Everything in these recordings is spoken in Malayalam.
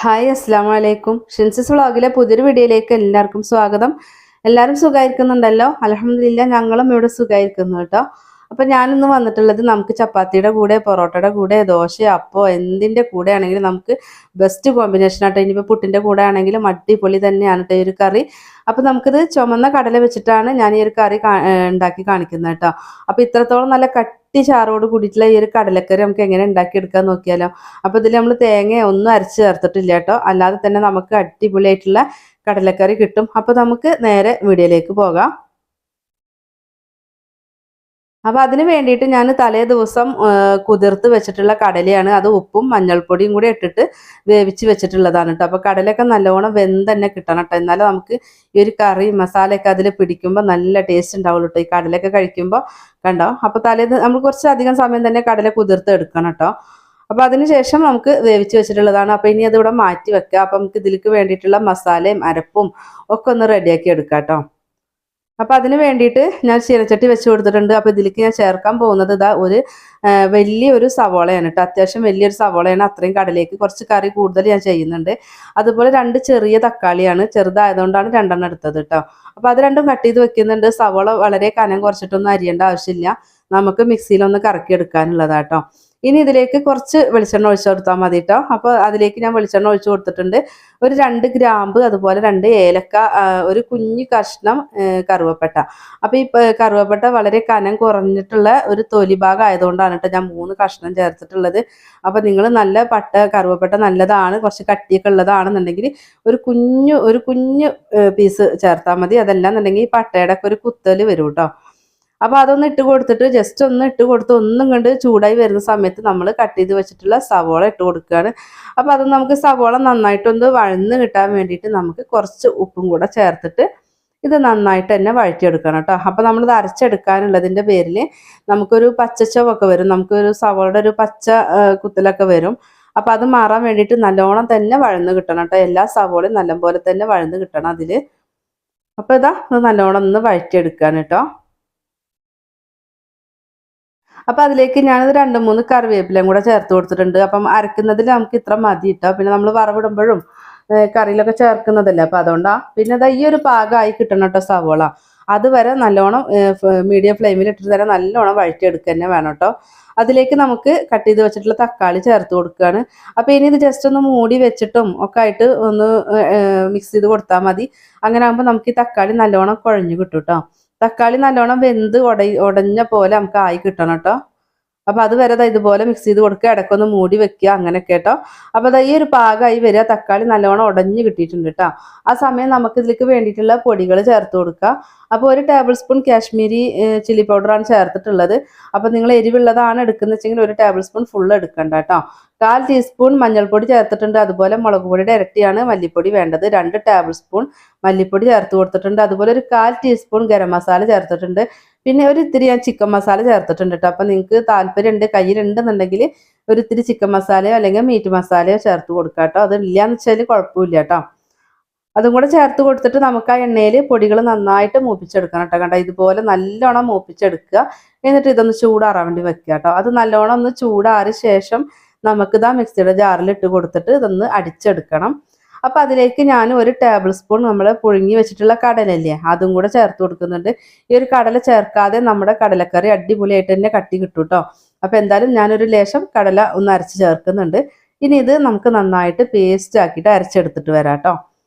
ഹായ് അസ്സലാമു അലൈക്കും. ഷിൻസിസ് വ്ളോഗിലെ പുതിയൊരു വീഡിയോയിലേക്ക് എല്ലാവർക്കും സ്വാഗതം. എല്ലാവരും സുഖമായിരിക്കുന്നുണ്ടല്ലോ? അൽഹംദുലില്ലാ ഞങ്ങളും ഇവിടെ സുഖമായിരിക്കുന്നു കേട്ടോ. അപ്പം ഞാനിന്ന് വന്നിട്ടുള്ളത് നമുക്ക് ചപ്പാത്തിയുടെ കൂടെ പൊറോട്ടയുടെ കൂടെ ദോശ അപ്പോ എന്തിൻ്റെ കൂടെ ആണെങ്കിലും നമുക്ക് ബെസ്റ്റ് കോമ്പിനേഷൻ ആട്ടോ. ഇനിയിപ്പോൾ പുട്ടിൻ്റെ കൂടെ ആണെങ്കിലും അടിപൊളി തന്നെയാണ് കേട്ടോ ഈ ഒരു കറി. അപ്പം നമുക്കിത് ചുമന്ന കടല വെച്ചിട്ടാണ് ഞാൻ ഈ ഒരു കറി ഉണ്ടാക്കി കാണിക്കുന്നത് കേട്ടോ. അപ്പം ഇത്രത്തോളം നല്ല കട്ടി ചാറോട് കൂടിയിട്ടുള്ള ഈ ഒരു കടലക്കറി നമുക്ക് എങ്ങനെ ഉണ്ടാക്കിയെടുക്കാൻ നോക്കിയാലോ. അപ്പോൾ ഇതിൽ നമ്മൾ തേങ്ങ ഒന്നും അരച്ച് ചേർത്തിട്ടില്ല കേട്ടോ. അല്ലാതെ തന്നെ നമുക്ക് അടിപൊളിയായിട്ടുള്ള കടലക്കറി കിട്ടും. അപ്പോൾ നമുക്ക് നേരെ വീഡിയോയിലേക്ക് പോകാം. അപ്പോൾ അതിന് വേണ്ടിയിട്ട് ഞാൻ തലേ ദിവസം കുതിർത്ത് വെച്ചിട്ടുള്ള കടലയാണ്. അത് ഉപ്പും മഞ്ഞൾപ്പൊടിയും കൂടി ഇട്ടിട്ട് വേവിച്ച് വെച്ചിട്ടുള്ളതാണ് കേട്ടോ. അപ്പോൾ കടലയൊക്കെ നല്ലോണം വെന്ത് തന്നെ കിട്ടണം കേട്ടോ. എന്നാലും നമുക്ക് ഈ ഒരു കറി മസാലയൊക്കെ അതിൽ പിടിക്കുമ്പോൾ നല്ല ടേസ്റ്റ് ഉണ്ടാവുള്ളൂ കേട്ടോ. ഈ കടലയൊക്കെ കഴിക്കുമ്പോൾ കണ്ടോ. അപ്പോൾ നമ്മൾ കുറച്ചധികം സമയം തന്നെ കടല കുതിർത്ത് എടുക്കണം കേട്ടോ. അപ്പോൾ അതിന് ശേഷം നമുക്ക് വേവിച്ച് വെച്ചിട്ടുള്ളതാണ്. അപ്പോൾ ഇനി അതിവിടെ മാറ്റി വെക്കുക. അപ്പോൾ നമുക്ക് ഇതിലേക്ക് വേണ്ടിയിട്ടുള്ള മസാലയും അരപ്പും ഒക്കെ ഒന്ന് റെഡിയാക്കി എടുക്കാം കേട്ടോ. അപ്പോൾ അതിന് വേണ്ടിയിട്ട് ഞാൻ ചീനച്ചട്ടി വെച്ച് കൊടുത്തിട്ടുണ്ട്. അപ്പോൾ ഇതിലേക്ക് ഞാൻ ചേർക്കാൻ പോകുന്നത് ഇതാ ഒരു വലിയൊരു സവോളയാണ് കേട്ടോ. അത്യാവശ്യം വലിയൊരു സവോളയാണ്. അത്രയും കടലേക്ക് കുറച്ച് കറി കൂടുതൽ ഞാൻ ചെയ്യുന്നുണ്ട്. അതുപോലെ 2 ചെറിയ തക്കാളിയാണ്. ചെറുതായതുകൊണ്ടാണ് 2 എടുത്തത് കേട്ടോ. അപ്പോൾ അത് രണ്ടും കട്ട് ചെയ്ത് വെക്കുന്നുണ്ട്. സവോള വളരെ കനം കുറച്ചിട്ടൊന്നും അരിയേണ്ട ആവശ്യമില്ല. നമുക്ക് മിക്സിയിലൊന്ന് കറക്കി എടുക്കാനുള്ളതാട്ടോ. ഇനി ഇതിലേക്ക് കുറച്ച് വെളിച്ചെണ്ണ ഒഴിച്ചു കൊടുത്താൽ മതി കേട്ടോ. അപ്പോൾ അതിലേക്ക് ഞാൻ വെളിച്ചെണ്ണ ഒഴിച്ചു കൊടുത്തിട്ടുണ്ട്. ഒരു 2 ഗ്രാമ്പ്, അതുപോലെ 2 ഏലക്ക, ഒരു കുഞ്ഞു കഷ്ണം കറുവപ്പട്ട. അപ്പോൾ ഈ കറുവപ്പട്ട വളരെ കനം കുറഞ്ഞിട്ടുള്ള ഒരു തൊലി ഭാഗം ആയതുകൊണ്ടാണ് കേട്ടോ ഞാൻ 3 കഷ്ണം ചേർത്തിട്ടുള്ളത്. അപ്പോൾ നിങ്ങൾ നല്ല കറുവപ്പട്ട നല്ലതാണ്, കുറച്ച് കട്ടിയൊക്കെ ഉള്ളതാണെന്നുണ്ടെങ്കിൽ ഒരു കുഞ്ഞു പീസ് ചേർത്താൽ മതി. അതല്ല എന്നുണ്ടെങ്കിൽ ഈ പട്ടയുടെ ഒക്കെ ഒരു കുത്തൽ വരും കേട്ടോ. അപ്പോൾ അതൊന്ന് ഇട്ട് കൊടുത്തിട്ട് ജസ്റ്റ് ഒന്ന് ഇട്ട് കൊടുത്ത് ഒന്നും കണ്ട് ചൂടായി വരുന്ന സമയത്ത് നമ്മൾ കട്ട് ചെയ്ത് വെച്ചിട്ടുള്ള സവോള ഇട്ട് കൊടുക്കുകയാണ്. അപ്പോൾ അത് നമുക്ക് സവോള നന്നായിട്ടൊന്ന് വഴന്ന് കിട്ടാൻ വേണ്ടിയിട്ട് നമുക്ക് കുറച്ച് ഉപ്പും കൂടെ ചേർത്തിട്ട് ഇത് നന്നായിട്ട് തന്നെ വഴറ്റിയെടുക്കണം കേട്ടോ. അപ്പോൾ നമ്മളിത് അരച്ചെടുക്കാനുള്ളതിൻ്റെ പേരിൽ നമുക്കൊരു പച്ചച്ചവൊക്കെ വരും. നമുക്കൊരു സവോളയുടെ ഒരു പച്ച കുത്തലൊക്കെ വരും. അപ്പോൾ അത് മാറാൻ വേണ്ടിയിട്ട് നല്ലോണം തന്നെ വഴന്ന് കിട്ടണം കേട്ടോ. എല്ലാ സവോളയും നല്ലപോലെ തന്നെ വഴന്ന് കിട്ടണം അതിൽ. അപ്പോൾ ഇതാ നല്ലോണം ഒന്ന് വഴറ്റിയെടുക്കാൻ കേട്ടോ. അപ്പോൾ അതിലേക്ക് ഞാനത് 2-3 കറിവേപ്പിലയും കൂടെ ചേർത്ത് കൊടുത്തിട്ടുണ്ട്. അപ്പം അരക്കുന്നതിൽ നമുക്ക് ഇത്ര മതി കേട്ടോ. പിന്നെ നമ്മൾ വറവിടുമ്പോഴും കറിയിലൊക്കെ ചേർക്കുന്നതല്ലേ. അപ്പോൾ അതുകൊണ്ടാണ്. പിന്നെ അത് ഈ ഒരു പാകമായി കിട്ടണം കേട്ടോ സവോള. അതുവരെ നല്ലോണം മീഡിയം ഫ്ലെയിമിൽ ഇട്ടിട്ട് തന്നെ നല്ലോണം വഴറ്റിയെടുക്കുക തന്നെ വേണം കേട്ടോ. അതിലേക്ക് നമുക്ക് കട്ട് ചെയ്ത് വെച്ചിട്ടുള്ള തക്കാളി ചേർത്ത് കൊടുക്കുകയാണ്. അപ്പോൾ ഇനി ഇത് ജസ്റ്റ് ഒന്ന് മൂടി വെച്ചിട്ടും ഒക്കെ ആയിട്ട് ഒന്ന് മിക്സ് ചെയ്ത് കൊടുത്താൽ മതി. അങ്ങനെ ആകുമ്പോൾ നമുക്ക് ഈ തക്കാളി നല്ലോണം കുഴഞ്ഞു കിട്ടും കേട്ടോ. തക്കാളി നല്ലോണം വെന്ത് ഉടഞ്ഞ പോലെ നമുക്ക് ആയി കിട്ടണം കേട്ടോ. അപ്പോൾ അത് വരെ ഇതുപോലെ മിക്സ് ചെയ്ത് കൊടുക്കുക, ഇടയ്ക്കൊന്ന് മൂടി വെക്കുക, അങ്ങനെയൊക്കെ കേട്ടോ. അപ്പോൾ ഈ ഒരു പാകമായി വരിക. തക്കാളി നല്ലോണം ഉടഞ്ഞ് കിട്ടിയിട്ടുണ്ട് കേട്ടോ. ആ സമയം നമുക്ക് ഇതിലേക്ക് വേണ്ടിയിട്ടുള്ള പൊടികൾ ചേർത്ത് കൊടുക്കുക. അപ്പോൾ 1 ടേബിൾ സ്പൂൺ കാശ്മീരി ചില്ലി പൗഡറാണ് ചേർത്തിട്ടുള്ളത്. അപ്പോൾ നിങ്ങൾ എരിവുള്ളതാണ് എടുക്കുന്നത് വെച്ചെങ്കിൽ 1 ടേബിൾ സ്പൂൺ ഫുൾ എടുക്കണ്ട കേട്ടോ. 1/4 ടീസ്പൂൺ മഞ്ഞൾപ്പൊടി ചേർത്തിട്ടുണ്ട്. അതുപോലെ മുളക് പൊടിയുടെ ഇരട്ടിയാണ് മല്ലിപ്പൊടി വേണ്ടത്. 2 ടേബിൾ സ്പൂൺ മല്ലിപ്പൊടി ചേർത്ത് കൊടുത്തിട്ടുണ്ട്. അതുപോലെ ഒരു 1/4 ടീസ്പൂൺ ഗരം മസാല ചേർത്തിട്ടുണ്ട്. പിന്നെ ഒരു ഇത്തിരി ഞാൻ ചിക്കൻ മസാല ചേർത്തിട്ടുണ്ട് കേട്ടോ. അപ്പോൾ നിങ്ങൾക്ക് താല്പര്യമുണ്ട്, കയ്യിലുണ്ടെന്നുണ്ടെങ്കിൽ ഒരു ഇത്തിരി ചിക്കൻ മസാലയോ അല്ലെങ്കിൽ മീറ്റ് മസാലയോ ചേർത്ത് കൊടുക്കാം കേട്ടോ. അത് ഇല്ലയെന്ന് വെച്ചാൽ കുഴപ്പമില്ല കേട്ടോ. അതും കൂടെ ചേർത്ത് കൊടുത്തിട്ട് നമുക്ക് ആ എണ്ണയിൽ പൊടികൾ നന്നായിട്ട് മൂപ്പിച്ചെടുക്കണം കേട്ടോ. കണ്ടോ, ഇതുപോലെ നല്ലോണം മൂപ്പിച്ചെടുക്കുക. എന്നിട്ട് ഇതൊന്ന് ചൂടാറാൻ വേണ്ടി വെക്കുക കേട്ടോ. അത് നല്ലോണം ഒന്ന് ചൂടാറിയ ശേഷം നമുക്കിതാ മിക്സിയുടെ ജാറിൽ ഇട്ട് കൊടുത്തിട്ട് ഇതൊന്ന് അടിച്ചെടുക്കണം. അപ്പോൾ അതിലേക്ക് ഞാൻ 1 ടേബിൾ സ്പൂൺ നമ്മൾ പുഴുങ്ങി വെച്ചിട്ടുള്ള കടലല്ലേ അതും കൂടെ ചേർത്ത് കൊടുക്കുന്നുണ്ട്. ഈ ഒരു കടല ചേർക്കാതെ നമ്മുടെ കടലക്കറി അടിപൊളിയായിട്ട് തന്നെ കട്ടി കിട്ടും കേട്ടോ. അപ്പോൾ എന്തായാലും ഞാനൊരു ലേശം കടല ഒന്ന് അരച്ച് ചേർക്കുന്നുണ്ട്. ഇനി ഇത് നമുക്ക് നന്നായിട്ട് പേസ്റ്റ് ആക്കിയിട്ട് അരച്ചെടുത്തിട്ട് വരാം കേട്ടോ.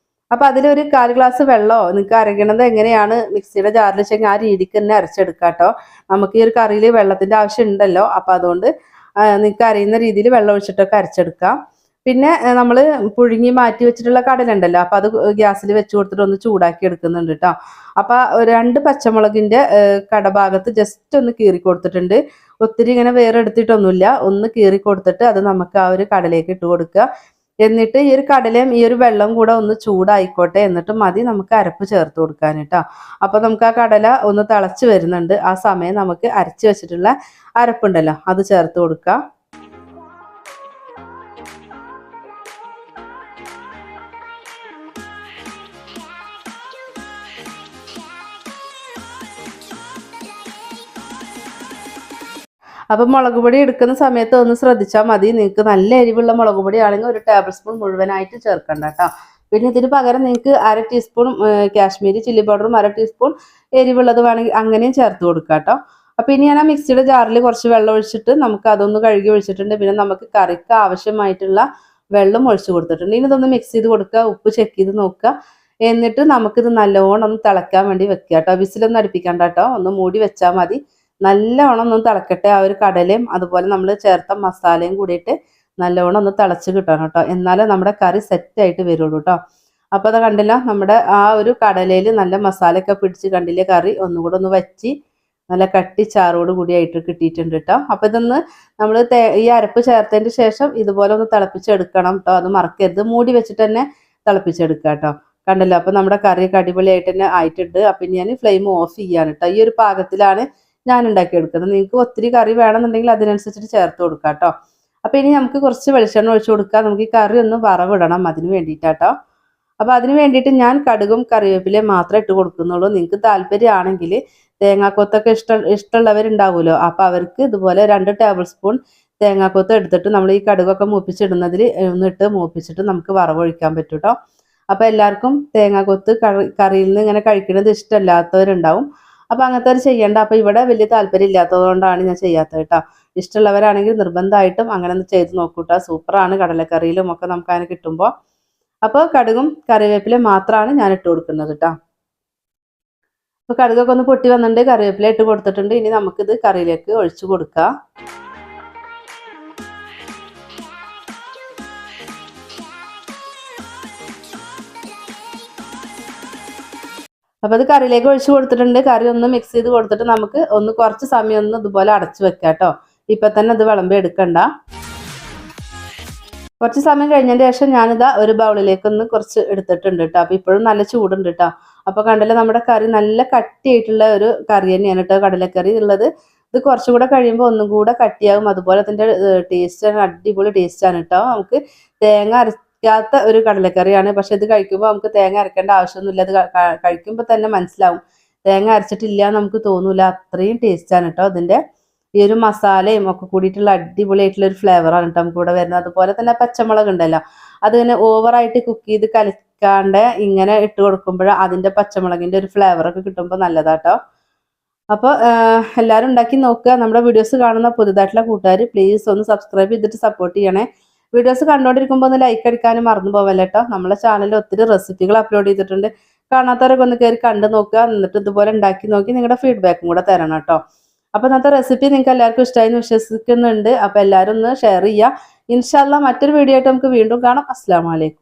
അപ്പോൾ അതിലൊരു 1/4 ഗ്ലാസ് വെള്ളമോ നിങ്ങൾക്ക് അരയ്ക്കണത് എങ്ങനെയാണ് മിക്സിയുടെ ജാറിൽ വെച്ചെങ്കിൽ ആ രീതിക്ക് തന്നെ അരച്ചെടുക്കാം കേട്ടോ. നമുക്ക് ഈ ഒരു കറിയിൽ വെള്ളത്തിൻ്റെ ആവശ്യം ഉണ്ടല്ലോ. അപ്പോൾ അതുകൊണ്ട് നിങ്ങൾക്ക് അറിയുന്ന രീതിയിൽ വെള്ളം ഒഴിച്ചിട്ടൊക്കെ അരച്ചെടുക്കാം. പിന്നെ നമ്മൾ പുഴുങ്ങി മാറ്റി വെച്ചിട്ടുള്ള കടല ഉണ്ടല്ലോ, അപ്പോൾ അത് ഗ്യാസിൽ വെച്ച് കൊടുത്തിട്ട് ഒന്ന് ചൂടാക്കി എടുക്കുന്നുണ്ട് കേട്ടോ. അപ്പോൾ 2 പച്ചമുളകിൻ്റെ കടഭാഗത്ത് ജസ്റ്റ് ഒന്ന് കീറി കൊടുത്തിട്ടുണ്ട്. ഒത്തിരി ഇങ്ങനെ വേറെ എടുത്തിട്ടൊന്നുമില്ല. ഒന്ന് കീറി കൊടുത്തിട്ട് അത് നമുക്ക് ആ ഒരു കടലേക്ക് ഇട്ട് കൊടുക്കുക. എന്നിട്ട് ഈ ഒരു കടലയും ഈ ഒരു വെള്ളം കൂടെ ഒന്ന് ചൂടായിക്കോട്ടെ. എന്നിട്ട് മതി നമുക്ക് അരപ്പ് ചേർത്ത് കൊടുക്കാൻ കേട്ടോ. അപ്പോൾ നമുക്ക് ആ കടല ഒന്ന് തിളച്ച് വരുന്നുണ്ട്. ആ സമയം നമുക്ക് അരച്ച് വെച്ചിട്ടുള്ള അരപ്പുണ്ടല്ലോ അത് ചേർത്ത് കൊടുക്കുക. അപ്പം മുളക് പൊടി എടുക്കുന്ന സമയത്ത് ഒന്ന് ശ്രദ്ധിച്ചാൽ മതി. നിങ്ങൾക്ക് നല്ല എരിവുള്ള മുളക് പൊടി ആണെങ്കിൽ 1 ടേബിൾ സ്പൂൺ മുഴുവനായിട്ട് ചേർക്കണ്ട കേട്ടോ. പിന്നെ ഇതിന് പകരം നിങ്ങൾക്ക് 1/2 ടീസ്പൂൺ കാശ്മീരി ചില്ലി പൗഡറും 1/2 ടീസ്പൂൺ എരിവുള്ളത് വേണമെങ്കിൽ അങ്ങനെയും ചേർത്ത് കൊടുക്കുക കേട്ടോ. അപ്പോൾ ഇനി ഞാൻ ആ മിക്സിയുടെ ജാറിൽ കുറച്ച് വെള്ളം ഒഴിച്ചിട്ട് നമുക്ക് അതൊന്ന് കഴുകി ഒഴിച്ചിട്ടുണ്ട്. പിന്നെ നമുക്ക് കറിക്ക് ആവശ്യമായിട്ടുള്ള വെള്ളം ഒഴിച്ചു കൊടുത്തിട്ടുണ്ട്. ഇനി ഇതൊന്ന് മിക്സ് ചെയ്ത് കൊടുക്കുക, ഉപ്പ് ചെക്ക് ചെയ്ത് നോക്കുക. എന്നിട്ട് നമുക്കിത് നല്ലോണം ഒന്ന് തിളയ്ക്കാൻ വേണ്ടി വെക്കുക കേട്ടോ. വിസിലൊന്നും അടുപ്പിക്കണ്ട കേട്ടോ, ഒന്ന് മൂടി വെച്ചാൽ മതി. നല്ലോണം ഒന്ന് തിളക്കട്ടെ. ആ ഒരു കടലയും അതുപോലെ നമ്മൾ ചേർത്ത മസാലയും കൂടിയിട്ട് നല്ലോണം ഒന്ന് തിളച്ച് കിട്ടണം കേട്ടോ. എന്നാലേ നമ്മുടെ കറി സെറ്റായിട്ട് വരുള്ളൂ കേട്ടോ. അപ്പോൾ അത് കണ്ടില്ല, നമ്മുടെ ആ ഒരു കടലയിൽ നല്ല മസാലയൊക്കെ പിടിച്ച് കണ്ടില്ലേ, കറി ഒന്നുകൂടെ ഒന്ന് വറ്റി നല്ല കട്ടി ചാറോട് കൂടിയായിട്ട് കിട്ടിയിട്ടുണ്ട് കേട്ടോ. അപ്പോൾ ഇതൊന്ന് നമ്മൾ ഈ അരപ്പ് ചേർത്തതിന് ശേഷം ഇതുപോലെ ഒന്ന് തിളപ്പിച്ചെടുക്കണം കേട്ടോ. അത് മറക്കരുത്, മൂടി വെച്ചിട്ട് തന്നെ തിളപ്പിച്ചെടുക്കുക കേട്ടോ. കണ്ടല്ലോ, അപ്പോൾ നമ്മുടെ കറിയൊക്കെ അടിപൊളിയായിട്ട് തന്നെ ആയിട്ടുണ്ട്. അപ്പം ഞാൻ ഫ്ലെയിം ഓഫ് ചെയ്യാണ് കേട്ടോ. ഈ ഒരു പാകത്തിലാണ് ഞാൻ ഉണ്ടാക്കിയെടുക്കുന്നത്. നിങ്ങൾക്ക് ഒത്തിരി കറി വേണമെന്നുണ്ടെങ്കിൽ അതിനനുസരിച്ചിട്ട് ചേർത്ത് കൊടുക്കുക കേട്ടോ. അപ്പോൾ ഇനി നമുക്ക് കുറച്ച് വെളിച്ചെണ്ണ ഒഴിച്ച് കൊടുക്കാം. നമുക്ക് ഈ കറി ഒന്ന് വറവിടണം, അതിന് വേണ്ടിയിട്ടാട്ടോ. അപ്പോൾ അതിന് വേണ്ടിയിട്ട് ഞാൻ കടുകും കറിവേപ്പിലയും മാത്രമേ ഇട്ട് കൊടുക്കുന്നുള്ളൂ. നിങ്ങൾക്ക് താല്പര്യമാണെങ്കിൽ തേങ്ങാക്കൊത്തൊക്കെ ഇഷ്ടമുള്ളവരുണ്ടാവുമല്ലോ, അപ്പോൾ അവർക്ക് ഇതുപോലെ 2 ടേബിൾ സ്പൂൺ തേങ്ങാക്കൊത്ത് എടുത്തിട്ട് നമ്മൾ ഈ കടുകൊക്കെ മൂപ്പിച്ചിടുന്നതിൽ ഒന്നിട്ട് മൂപ്പിച്ചിട്ട് നമുക്ക് വറവൊഴിക്കാൻ പറ്റും കേട്ടോ. അപ്പോൾ എല്ലാവർക്കും തേങ്ങാക്കൊത്ത് കറിയിൽ നിന്ന് ഇങ്ങനെ കഴിക്കുന്നത് ഇഷ്ടമില്ലാത്തവരുണ്ടാവും. അപ്പോൾ അങ്ങനത്തെ ഒരു ചെയ്യേണ്ട. അപ്പോൾ ഇവിടെ വലിയ താല്പര്യം ഇല്ലാത്തതുകൊണ്ടാണ് ഞാൻ ചെയ്യാത്തത് കേട്ടോ. ഇഷ്ടമുള്ളവരാണെങ്കിൽ നിർബന്ധമായിട്ടും അങ്ങനെ ഒന്ന് ചെയ്ത് നോക്കൂട്ടോ. സൂപ്പറാണ്, കടലക്കറിയിലും ഒക്കെ നമുക്ക് അങ്ങനെ കിട്ടുമ്പോൾ. അപ്പോൾ കടുകും കറിവേപ്പിലയും മാത്രമാണ് ഞാൻ ഇട്ട് കൊടുക്കുന്നത് കേട്ടോ. അപ്പോൾ കടുകൊക്കെ ഒന്ന് പൊട്ടി വന്നിട്ടുണ്ട്, കറിവേപ്പില ഇട്ട് കൊടുത്തിട്ടുണ്ട്. ഇനി നമുക്കിത് കറിയിലേക്ക് ഒഴിച്ചു കൊടുക്കാം. അപ്പോൾ അത് കറിയിലേക്ക് ഒഴിച്ചു കൊടുത്തിട്ടുണ്ട്. കറി ഒന്ന് മിക്സ് ചെയ്ത് കൊടുത്തിട്ട് നമുക്ക് ഒന്ന് കുറച്ച് സമയം ഒന്ന് ഇതുപോലെ അടച്ചു വെക്കാം കേട്ടോ. ഇപ്പം തന്നെ അത് വിളമ്പി എടുക്കണ്ട. കുറച്ച് സമയം കഴിഞ്ഞതിന് ശേഷം ഞാനിതാ ഒരു ബൗളിലേക്ക് ഒന്ന് കുറച്ച് എടുത്തിട്ടുണ്ട് കേട്ടോ. അപ്പോൾ ഇപ്പോഴും നല്ല ചൂടുണ്ട് കേട്ടോ. അപ്പോൾ കണ്ടല്ലോ, നമ്മുടെ കറി നല്ല കട്ടിയായിട്ടുള്ള ഒരു കറി തന്നെയാണ് കേട്ടോ കടലക്കറി ഉള്ളത്. ഇത് കുറച്ചുകൂടെ കഴിയുമ്പോൾ ഒന്നും കൂടെ കട്ടിയാകും. അതുപോലെ അതിൻ്റെ ടേസ്റ്റ് അടിപൊളി ടേസ്റ്റാണ് കേട്ടോ. നമുക്ക് തേങ്ങ അരക്കാത്ത ഒരു കടലക്കറിയാണ്. പക്ഷെ ഇത് കഴിക്കുമ്പോൾ നമുക്ക് തേങ്ങ അരക്കേണ്ട ആവശ്യമൊന്നുമില്ല. ഇത് കഴിക്കുമ്പോൾ തന്നെ മനസ്സിലാവും തേങ്ങ അരച്ചിട്ടില്ല നമുക്ക് തോന്നൂല, അത്രയും ടേസ്റ്റാണ് കേട്ടോ. അതിൻ്റെ ഈ ഒരു മസാലയും ഒക്കെ കൂടിയിട്ടുള്ള അടിപൊളിയായിട്ടുള്ള ഒരു ഫ്ലേവറാണ് കേട്ടോ നമുക്ക് ഇവിടെ വരുന്നത്. അതുപോലെ തന്നെ പച്ചമുളക് ഉണ്ടല്ലോ, അതിങ്ങനെ ഓവറായിട്ട് കുക്ക് ചെയ്ത് കലക്കാണ്ട് ഇങ്ങനെ ഇട്ട് കൊടുക്കുമ്പോൾ അതിൻ്റെ പച്ചമുളകിൻ്റെ ഒരു ഫ്ലേവറൊക്കെ കിട്ടുമ്പോൾ നല്ലതാട്ടോ. അപ്പോൾ എല്ലാവരും ഉണ്ടാക്കി നോക്കുക. നമ്മുടെ വീഡിയോസ് കാണുന്ന പുതുതായിട്ടുള്ള കൂട്ടുകാർ പ്ലീസ് ഒന്ന് സബ്സ്ക്രൈബ് ചെയ്തിട്ട് സപ്പോർട്ട് ചെയ്യണേ. വീഡിയോസ് കണ്ടുകൊണ്ടിരിക്കുമ്പോൾ ഒന്ന് ലൈക്ക് അടിക്കാനും മറന്നു പോവല്ലോ കേട്ടോ. നമ്മളെ ചാനലിൽ ഒത്തിരി റെസിപ്പികൾ അപ്ലോഡ് ചെയ്തിട്ടുണ്ട്. കാണാത്തവരൊക്കെ ഒന്ന് കയറി കണ്ടു നോക്കുക. എന്നിട്ട് ഇതുപോലെ ഉണ്ടാക്കി നോക്കി നിങ്ങളുടെ ഫീഡ്ബാക്കും കൂടെ തരണം കേട്ടോ. അപ്പോൾ ഇന്നത്തെ റെസിപ്പി നിങ്ങൾക്ക് എല്ലാവർക്കും ഇഷ്ടമായി എന്ന് വിശ്വസിക്കുന്നുണ്ട്. അപ്പോൾ എല്ലാവരും ഒന്ന് ഷെയർ ചെയ്യുക. ഇൻഷാ അല്ലാഹ് മറ്റൊരു വീഡിയോ ആയിട്ട് നമുക്ക് വീണ്ടും കാണാം. അസ്സലാമു അലൈക്കും.